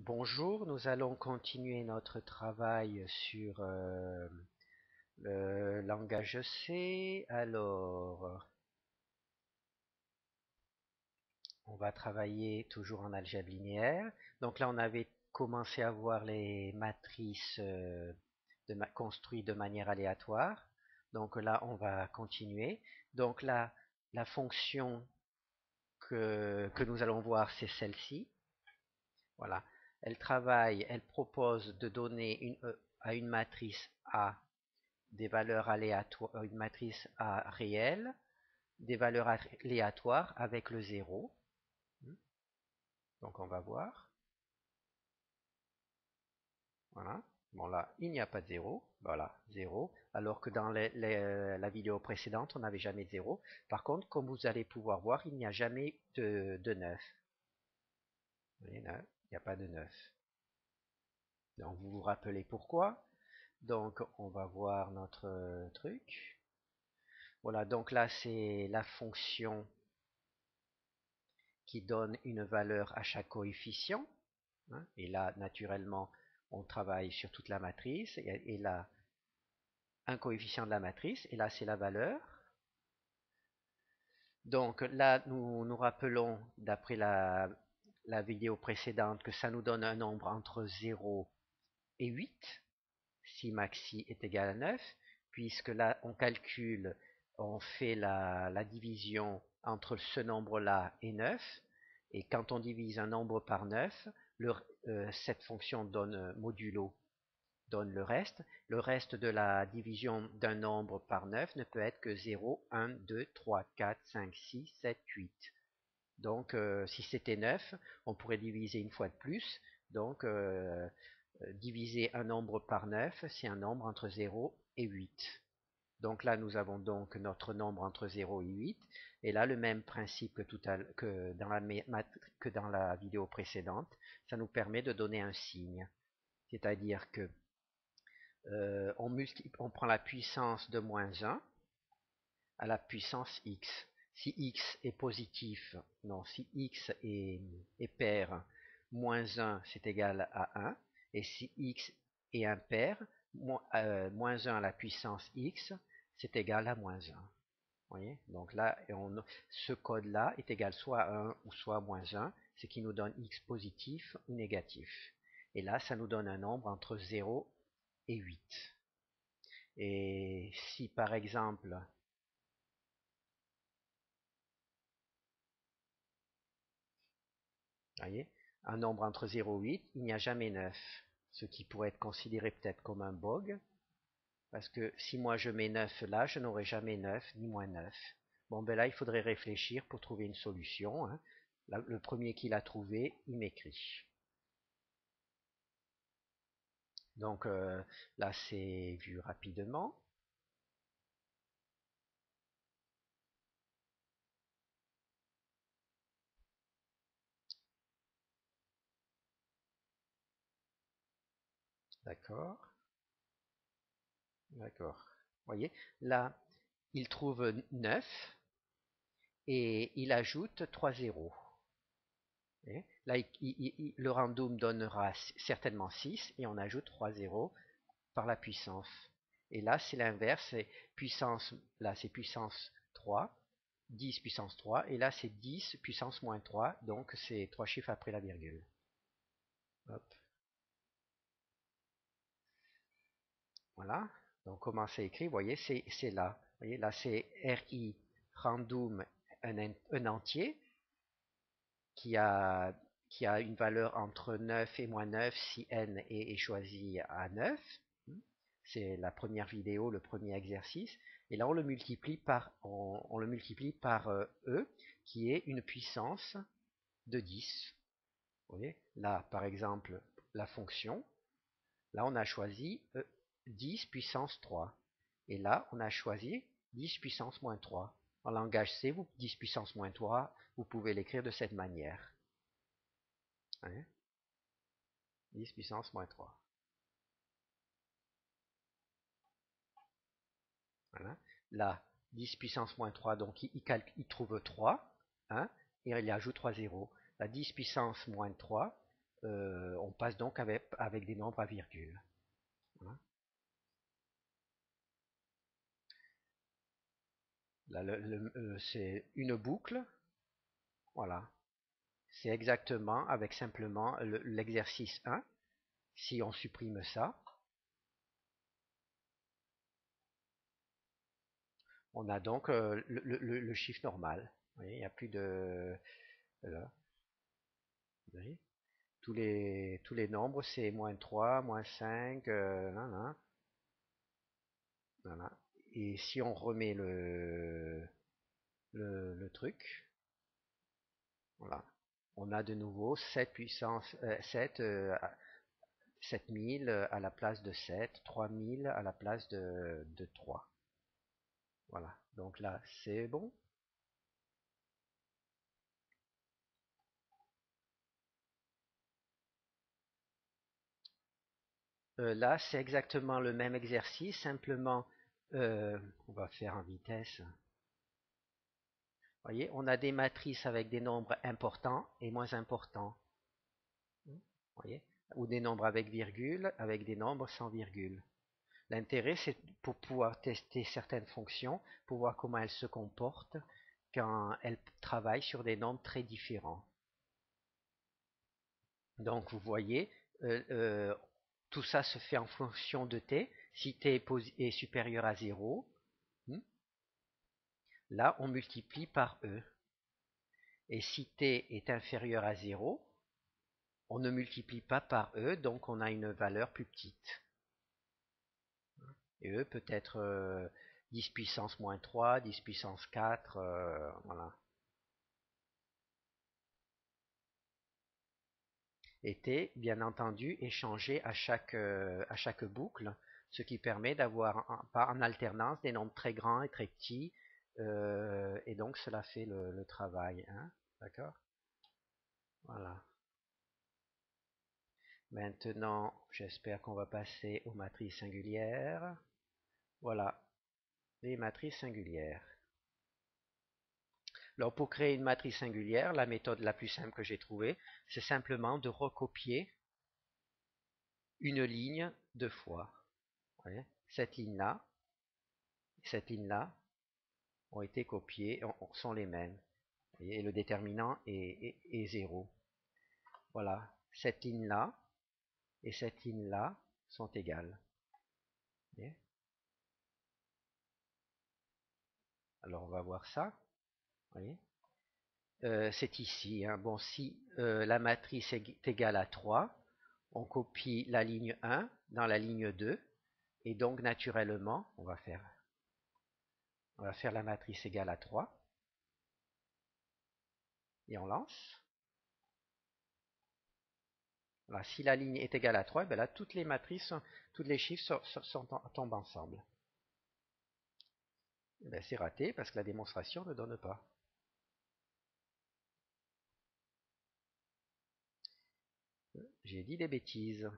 Bonjour, nous allons continuer notre travail sur le langage C. Alors, on va travailler toujours en algèbre linéaire. Donc là, on avait commencé à voir les matrices construites de manière aléatoire. Donc là, on va continuer. Donc là, la fonction que nous allons voir, c'est celle-ci. Voilà. Elle propose de donner à une matrice A des valeurs aléatoires, une matrice A réelle, des valeurs aléatoires avec le 0. Donc on va voir. Voilà. Bon là, il n'y a pas de 0. Voilà, 0. Alors que dans la vidéo précédente, on n'avait jamais 0. Par contre, comme vous allez pouvoir voir, il n'y a jamais de 9. Vous voyez là, il n'y a pas de 9. Donc vous vous rappelez pourquoi. Donc on va voir notre truc. Voilà, donc là c'est la fonction qui donne une valeur à chaque coefficient. Et là, naturellement, on travaille sur toute la matrice. Et là, un coefficient de la matrice. Et là, c'est la valeur. Donc là, nous nous rappelons, d'après la vidéo précédente, que ça nous donne un nombre entre 0 et 8, si maxi est égal à 9, puisque là, on calcule, on fait la division entre ce nombre-là et 9, et quand on divise un nombre par 9, cette fonction donne modulo, donne le reste. Le reste de la division d'un nombre par 9 ne peut être que 0, 1, 2, 3, 4, 5, 6, 7, 8. Donc, si c'était 9, on pourrait diviser une fois de plus. Donc, diviser un nombre par 9, c'est un nombre entre 0 et 8. Donc là, nous avons donc notre nombre entre 0 et 8. Et là, le même principe que dans la vidéo précédente, ça nous permet de donner un signe. C'est-à-dire que on prend la puissance de moins 1 à la puissance x. Si x est positif, non, si x est pair, moins 1 c'est égal à 1. Et si x est impair, moins 1 à la puissance x, c'est égal à moins 1. Voyez, donc là, ce code-là est égal soit à 1 ou soit à moins 1, ce qui nous donne x positif ou négatif. Et là, ça nous donne un nombre entre 0 et 8. Et si par exemple, voyez, un nombre entre 0 et 8, il n'y a jamais 9, ce qui pourrait être considéré peut-être comme un bug, parce que si moi je mets 9 là, je n'aurai jamais 9 ni moins 9. Bon, ben là, il faudrait réfléchir pour trouver une solution. Là, le premier qui l'a trouvé, il m'écrit. Donc là, c'est vu rapidement. D'accord, d'accord. Vous voyez, là, il trouve 9 et il ajoute 3 zéros. Et là, le random donnera certainement 6 et on ajoute 3 zéros par la puissance. Et là, c'est l'inverse, c'est puissance, là c'est puissance 3, 10 puissance 3, et là c'est 10 puissance moins 3, donc c'est 3 chiffres après la virgule. Hop. Voilà, donc comment c'est écrit, vous voyez, c'est là. Vous voyez, là c'est RI random, un entier, qui a, qui a une valeur entre 9 et moins 9 si n est choisi à 9. C'est la première vidéo, le premier exercice. Et là, on le multiplie par, on le multiplie par E, qui est une puissance de 10. Vous voyez, là, par exemple, la fonction, là, on a choisi 10 puissance 3. Et là, on a choisi 10 puissance moins 3. En langage C, 10 puissance moins 3, vous pouvez l'écrire de cette manière. 10 puissance moins 3. Voilà. Là, 10 puissance moins 3, donc il trouve 3, hein, et il ajoute 3 zéros. La 10 puissance moins 3, on passe donc avec des nombres à virgule. Voilà. Là, c'est une boucle. Voilà. C'est exactement avec simplement l'exercice 1. Si on supprime ça, on a donc le chiffre normal. Vous voyez, il n'y a plus de... Voilà. Vous voyez, tous les nombres, c'est moins 3, moins 5, voilà. Voilà. Et si on remet le truc, voilà, on a de nouveau 7 puissance 7 7000 à la place de 7, 3000 à la place de 3. Voilà, donc là c'est bon. Là c'est exactement le même exercice, simplement on va faire en vitesse. Vous voyez, on a des matrices avec des nombres importants et moins importants. Vous voyez, ou des nombres avec virgule, avec des nombres sans virgule. L'intérêt, c'est pour pouvoir tester certaines fonctions, pour voir comment elles se comportent quand elles travaillent sur des nombres très différents. Donc, vous voyez, tout ça se fait en fonction de t. Si t est supérieur à 0, là, on multiplie par e. Et si t est inférieur à 0, on ne multiplie pas par e, donc on a une valeur plus petite. Et e peut être 10 puissance moins 3, 10 puissance 4, voilà. Et t, bien entendu, est changé à chaque boucle, ce qui permet d'avoir en alternance des nombres très grands et très petits, et donc cela fait le travail. Hein, d'accord? Voilà. Maintenant, j'espère qu'on va passer aux matrices singulières. Voilà, les matrices singulières. Alors pour créer une matrice singulière, la méthode la plus simple que j'ai trouvée, c'est simplement de recopier une ligne deux fois. Voyez, cette ligne-là ont été copiées, sont les mêmes. Voyez, et le déterminant est 0. Voilà, cette ligne-là et cette ligne-là sont égales. Voyez, alors on va voir ça. Voyez, c'est ici. Hein. Bon, si la matrice est égale à 3, on copie la ligne 1 dans la ligne 2. Et donc, naturellement, on va faire la matrice égale à 3. Et on lance. Voilà, si la ligne est égale à 3, ben là, toutes les matrices, tous les chiffres tombent ensemble. Ben, c'est raté parce que la démonstration ne donne pas. J'ai dit des bêtises.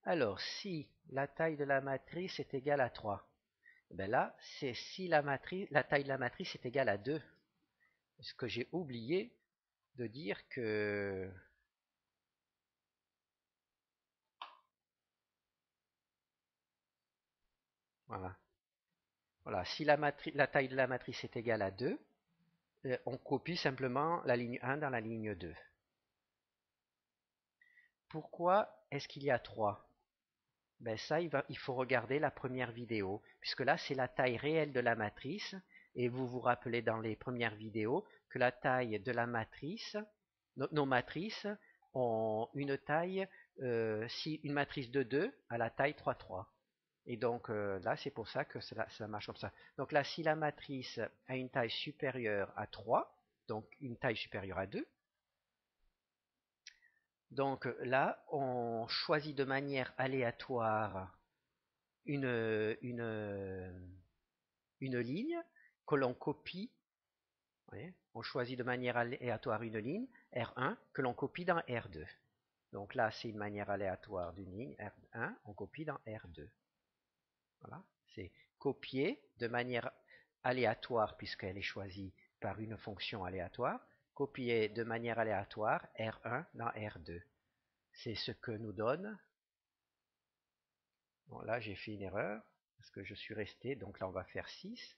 Alors, si la taille de la matrice est égale à 3, ben là, c'est si la taille de la matrice est égale à 2. Parce que j'ai oublié de dire que... Voilà. Voilà, si la taille de la matrice est égale à 2, on copie simplement la ligne 1 dans la ligne 2. Pourquoi est-ce qu'il y a 3? Ben ça, il faut regarder la première vidéo, puisque là, c'est la taille réelle de la matrice, et vous vous rappelez dans les premières vidéos que la taille de la matrice, nos matrices ont une taille, si une matrice de 2 a la taille 3, 3. Et donc là, c'est pour ça que ça marche comme ça. Donc là, si la matrice a une taille supérieure à 3, donc une taille supérieure à 2, donc là, on choisit de manière aléatoire une, une, une ligne que l'on copie. Voyez, on choisit de manière aléatoire une ligne, R1, que l'on copie dans R2. Donc là, c'est une manière aléatoire d'une ligne, R1, on copie dans R2. Voilà, c'est copier de manière aléatoire puisqu'elle est choisie par une fonction aléatoire, copier de manière aléatoire R1 dans R2. C'est ce que nous donne. Bon, là, j'ai fait une erreur parce que je suis resté. Donc là, on va faire 6.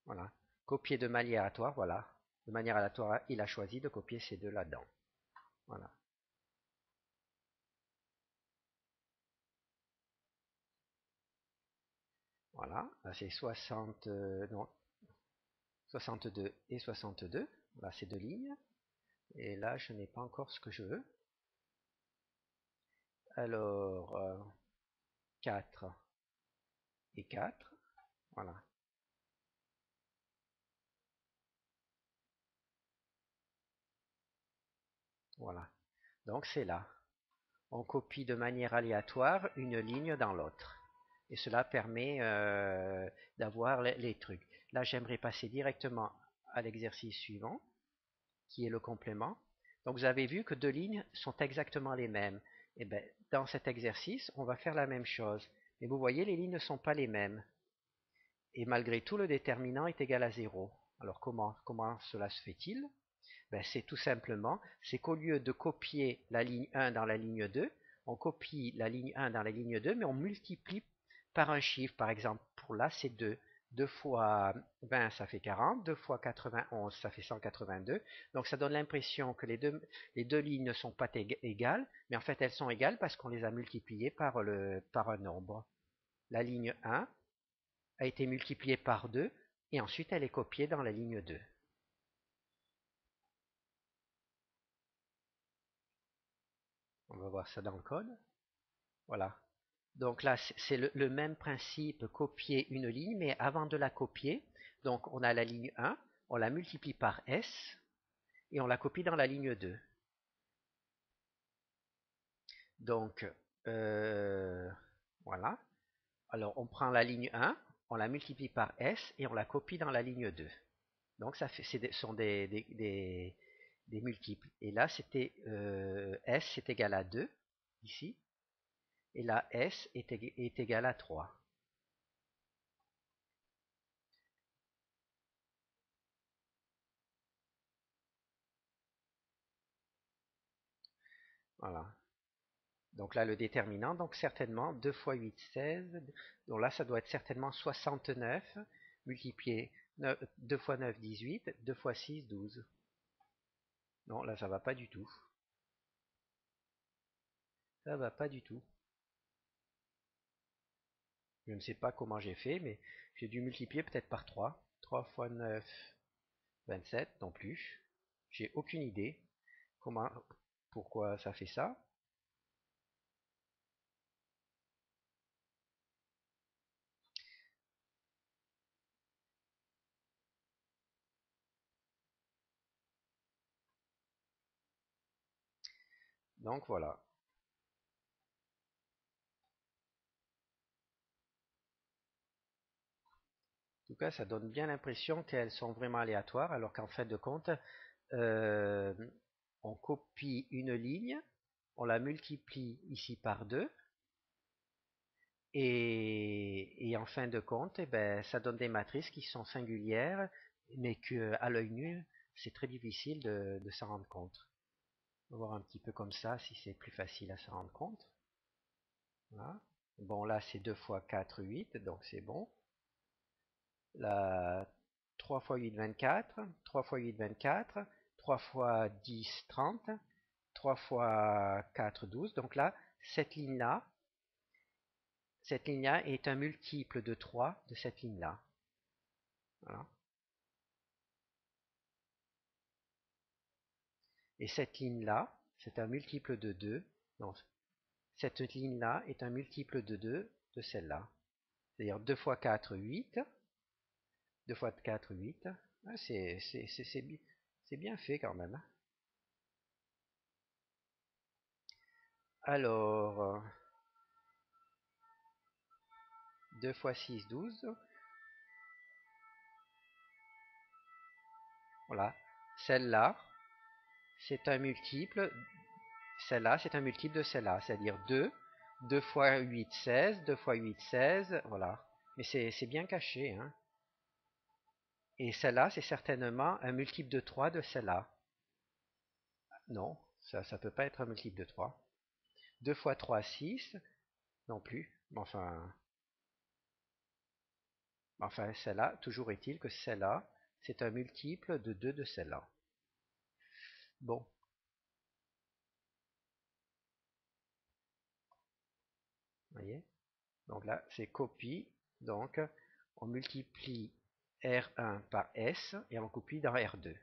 Voilà. Copier de manière aléatoire, voilà. De manière aléatoire, il a choisi de copier ces deux là-dedans. Voilà. Voilà. Là, c'est 62 et 62. Là, c'est deux lignes. Et là, je n'ai pas encore ce que je veux. Alors, 4 et 4. Voilà. Voilà. Donc, c'est là. On copie de manière aléatoire une ligne dans l'autre. Et cela permet d'avoir les trucs. Là, j'aimerais passer directement à l'exercice suivant, qui est le complément. Donc, vous avez vu que deux lignes sont exactement les mêmes. Et bien, dans cet exercice, on va faire la même chose. Mais vous voyez, les lignes ne sont pas les mêmes. Et malgré tout, le déterminant est égal à 0. Alors, comment cela se fait-il? Ben, c'est tout simplement, c'est qu'au lieu de copier la ligne 1 dans la ligne 2, on copie la ligne 1 dans la ligne 2, mais on multiplie par un chiffre. Par exemple, pour là, c'est 2. 2 fois 20, ça fait 40. 2 fois 91, ça fait 182. Donc ça donne l'impression que les deux lignes ne sont pas égales, mais en fait elles sont égales parce qu'on les a multipliées par un nombre. La ligne 1 a été multipliée par 2, et ensuite elle est copiée dans la ligne 2. On va voir ça dans le code. Voilà. Donc là, c'est le même principe, copier une ligne, mais avant de la copier, donc on a la ligne 1, on la multiplie par S, et on la copie dans la ligne 2. Donc, voilà. Alors, on prend la ligne 1, on la multiplie par S, et on la copie dans la ligne 2. Donc, ce sont des multiples. Et là, c'était S est égal à 2, ici. Et là, S est égal à 3. Voilà. Donc là, le déterminant, donc certainement 2 fois 8, 16. Donc là, ça doit être certainement 69 multiplié 2 fois 9, 18. 2 fois 6, 12. Non, là, ça va pas du tout. Ça va pas du tout. Je ne sais pas comment j'ai fait, mais j'ai dû multiplier peut-être par 3. 3 fois 9, 27, non plus. J'ai aucune idée pourquoi ça fait ça. Donc voilà. En tout cas, ça donne bien l'impression qu'elles sont vraiment aléatoires, alors qu'en fin de compte, euh, on copie une ligne, on la multiplie ici par 2, et en fin de compte, eh ben, ça donne des matrices qui sont singulières, mais qu'à l'œil nu, c'est très difficile de s'en rendre compte. On va voir un petit peu comme ça, si c'est plus facile à s'en rendre compte. Voilà. Bon, là, c'est 2 fois 4, 8, donc c'est bon. Là, 3 fois 8, 24. 3 fois 8, 24. 3 fois 10, 30. 3 fois 4, 12. Donc là, cette ligne-là est un multiple de 3 de cette ligne-là. Voilà. Et cette ligne-là, c'est un multiple de 2. Donc, cette ligne-là est un multiple de 2 de celle-là. C'est-à-dire 2 fois 4, 8. 2 fois 4, 8. Ah, c'est bien fait quand même. Alors, 2 fois 6, 12. Voilà. Celle-là, c'est un multiple. Celle-là, c'est un multiple de celle-là. C'est-à-dire 2. 2 fois 8, 16. 2 fois 8, 16. Voilà. Mais c'est bien caché, hein. Et celle-là, c'est certainement un multiple de 3 de celle-là. Non, ça ne peut pas être un multiple de 3. 2 fois 3, 6. Non plus. Enfin celle-là, toujours est-il que celle-là, c'est un multiple de 2 de celle-là. Bon. Vous voyez? Donc là, c'est copie. Donc, on multiplie R1 par S et on copie dans R2.